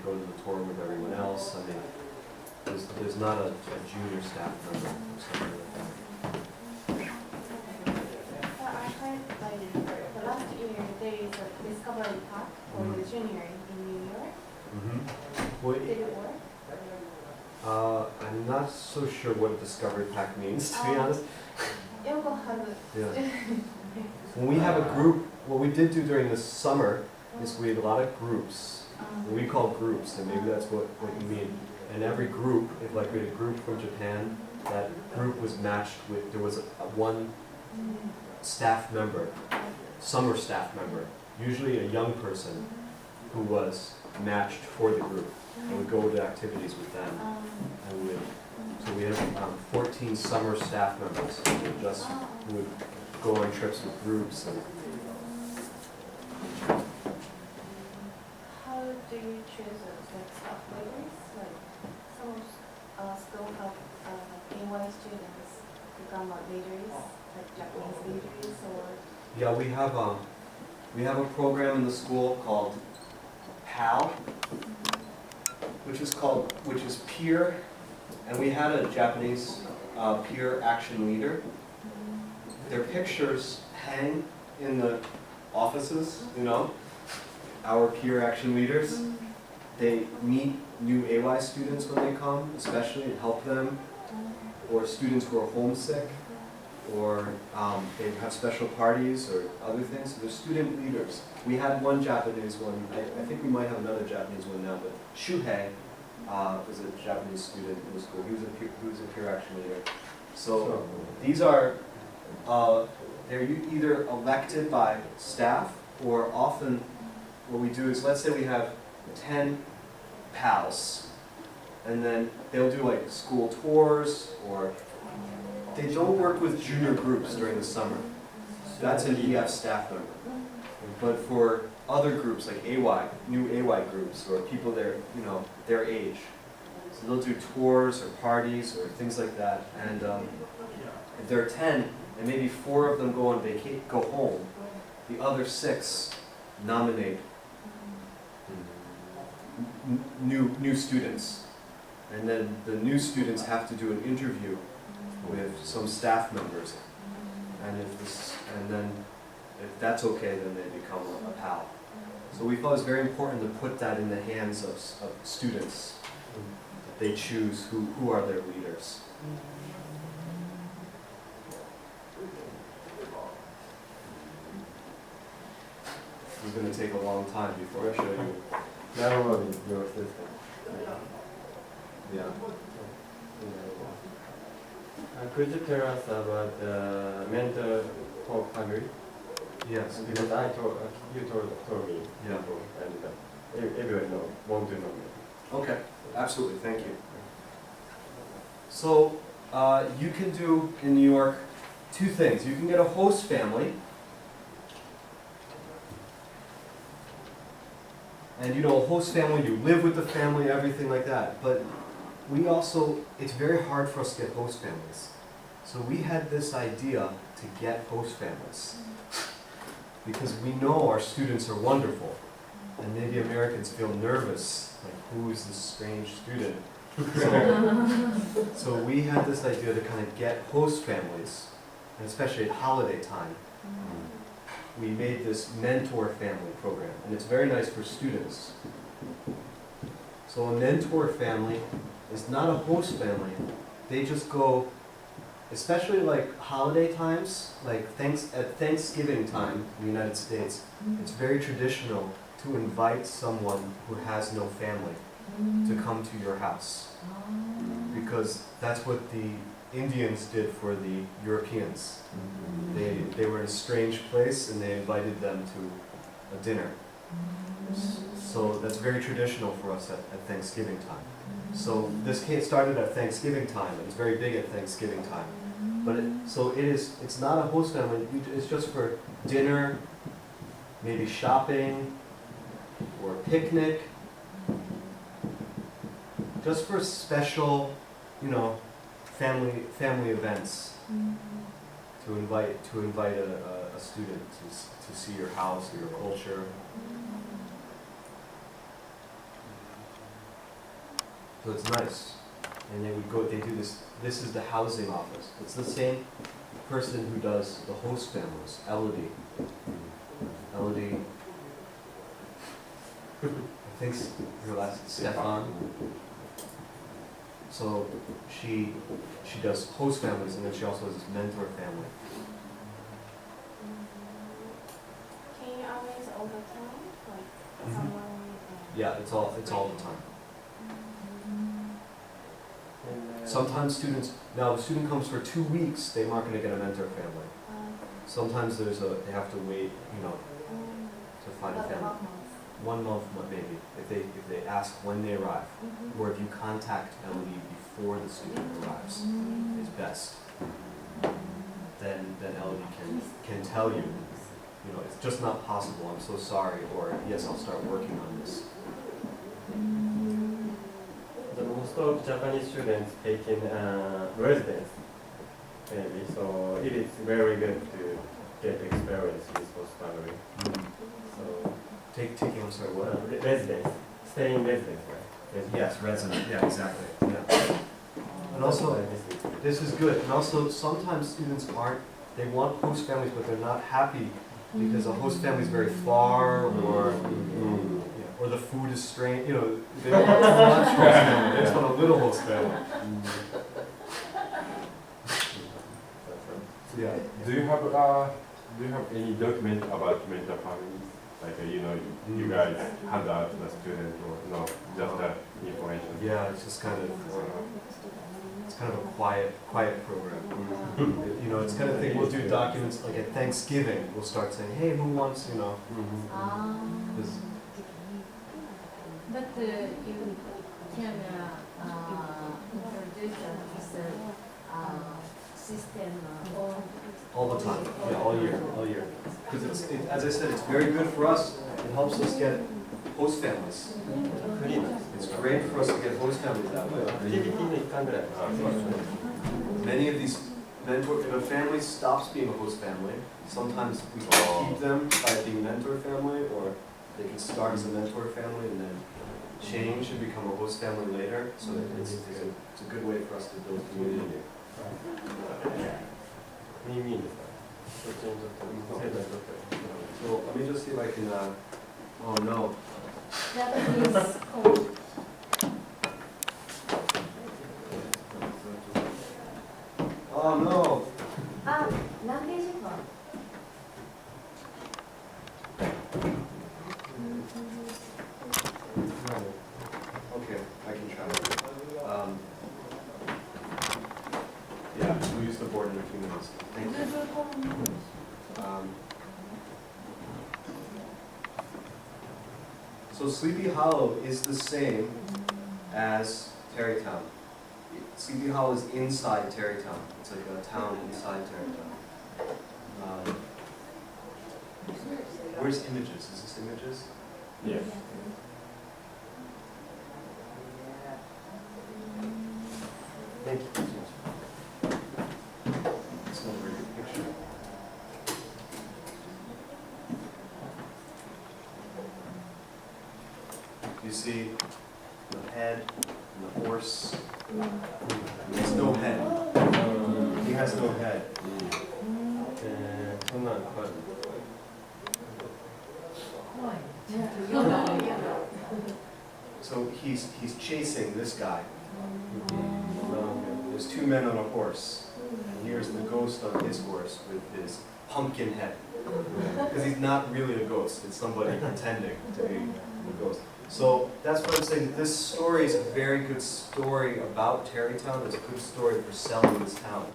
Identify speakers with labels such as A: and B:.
A: go to the tour with everyone else. I mean, there's not a junior staff member or something like that.
B: I heard like the last year there is a Discovery Park for the junior in New York.
A: Well,
B: Did it work?
A: I'm not so sure what Discovery Pack means, to be honest.
B: Yogo has
A: Yeah. When we have a group, what we did do during the summer is we had a lot of groups. We call groups, and maybe that's what you mean. And every group, if like we had a group from Japan, that group was matched with, there was one staff member, summer staff member, usually a young person who was matched for the group. And would go to activities with them. And so we had 14 summer staff members who would go on trips with groups. And
B: how do you choose like staff leaders? Like some schools have AY students become leaders, like Japanese leaders, or
A: yeah, we have a program in the school called PAL, which is peer, and we had a Japanese peer action leader. Their pictures hang in the offices, our peer action leaders. They meet new AY students when they come, especially, and help them, or students who are homesick, or they have special parties or other things. So they're student leaders. We had one Japanese one. I think we might have another Japanese one now, but Shuhei was a Japanese student in the school. He was a peer action leader. So these are, they're either elected by staff, or often what we do is, let's say we have 10 pals, and then they'll do like school tours, or they don't work with junior groups during the summer. That's an EF staff member. But for other groups like AY, new AY groups, or people their age, so they'll do tours or parties or things like that. And if there are 10, and maybe 4 of them go on go home, the other 6 nominate new students, and then the new students have to do an interview with some staff members, and if that's okay, then they become a PAL. So we thought it was very important to put that in the hands of students. That they choose who are their leaders. It's going to take a long time before I show you.
C: Your system.
A: Yeah.
C: Could you tell us about mental vocabulary?
A: Yes.
C: Because you told me.
A: Yeah.
C: And everyone want to know.
A: Okay. Absolutely. Thank you. So you can do in New York 2 things. You can get a host family. And a host family, you live with the family, everything like that. But we also, it's very hard for us to get host families. So we had this idea to get host families. Because we know our students are wonderful. And maybe Americans feel nervous, like who is this strange student? So we had this idea to kind of get host families, and especially at holiday time. We made this mentor family program, and it's very nice for students. So a mentor family is not a host family. They just go, especially like holiday times, like at Thanksgiving time in the United States, it's very traditional to invite someone who has no family to come to your house. Because that's what the Indians did for the Europeans. They were in a strange place and they invited them to a dinner. So that's very traditional for us at Thanksgiving time. So this started at Thanksgiving time, and it's very big at Thanksgiving time. But it's not a host family, it's just for dinner, maybe shopping, or picnic, just for special, family events, to invite a student to see your house or your culture. So it's nice. And they would go, they do this, this is the housing office. It's the same person who does the host families, Elodie. Elodie, I think her last is Stefan. So she does host families, and then she also has this mentor family.
B: Can you always all the time, like
A: Mhm.
B: someone?
A: Yeah, it's all the time. Sometimes students, now if a student comes for 2 weeks, they're not gonna get a mentor family. Sometimes they have to wait, to find a family. 1 month maybe, if they ask when they arrive, or if you contact Elodie before the student arrives, is best. Then Elodie can tell you, it's just not possible, I'm so sorry, or yes, I'll start working on this.
C: The most of Japanese students taking residence, maybe, so it is very good to get experience with host family. So
A: Taking, I'm sorry, what?
C: residence, staying residence, right? Residence.
A: Yes, resident, yeah, exactly, yeah. And also, this is good, and also sometimes students they want host families, but they're not happy because a host family is very far, or the food is strange, they don't want too much host family, they just want a little host family. Yeah.
D: Do you have any document about mentor families? Like you guys hand out to the student, or no, just the information?
A: Yeah, it's just kind of a quiet program. It's kind of thing, we'll do documents, like at Thanksgiving, we'll start saying, hey, who wants, this-
E: But you can introduce this system
A: all the time, yeah, all year. Because as I said, it's very good for us, it helps us get host families. It's great for us to get host families that way. Many of these mentor, if a family stops being a host family, sometimes we can keep them by being mentor family, or they can start as a mentor family and then change and become a host family later. So it's a good way for us to build community. So let me just see if I can, oh no.
E: that is called
A: Oh no.
E: 何ページか
A: Okay, I can try. Yeah, we'll use the board in a few minutes. Thank you. So Sleepy Hollow is the same as Tarrytown. Sleepy Hollow is inside Tarrytown. It's like a town inside Tarrytown. Where's Images? Is this Images?
C: Yes.
A: Thank you. It's not a very good picture. You see the head and the horse. He has no head. He has no head. So he's chasing this guy. There's 2 men on a horse, and here's the ghost on his horse with his pumpkin head. Because he's not really a ghost, it's somebody pretending to be a ghost. So that's what I'm saying, this story is a very good story about Tarrytown. It's a good story for selling this town.